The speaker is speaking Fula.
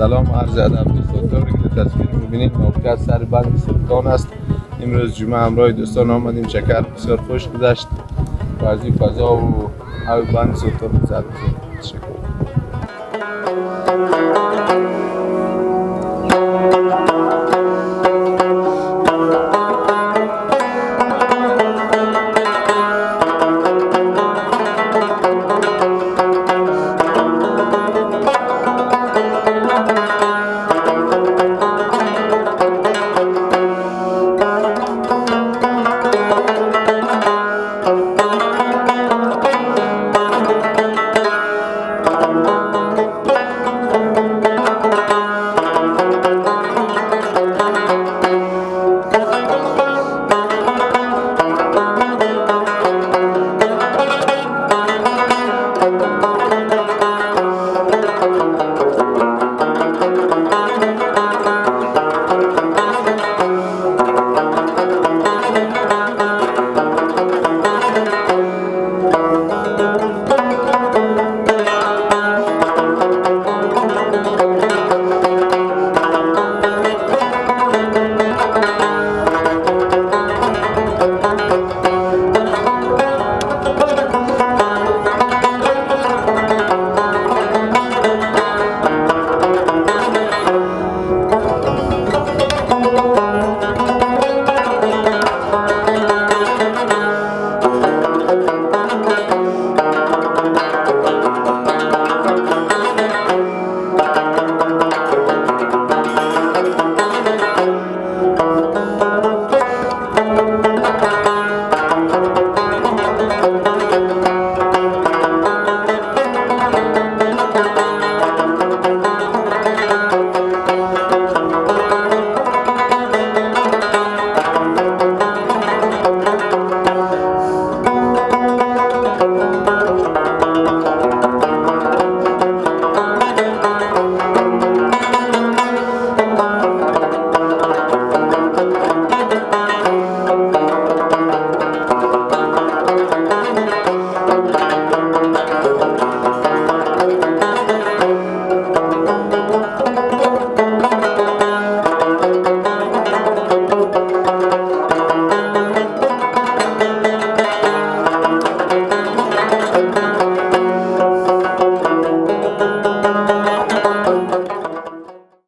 سلام و عرض ادب دوستان. طوری که تصویر می‌بینید موقعیت سر بند سلطان است. امروز جمعه همراه دوستان آمدیم، شکر بسیار خوش گذشت و از این فضا و هوای بند سلطان لذت بردیم. تشکر.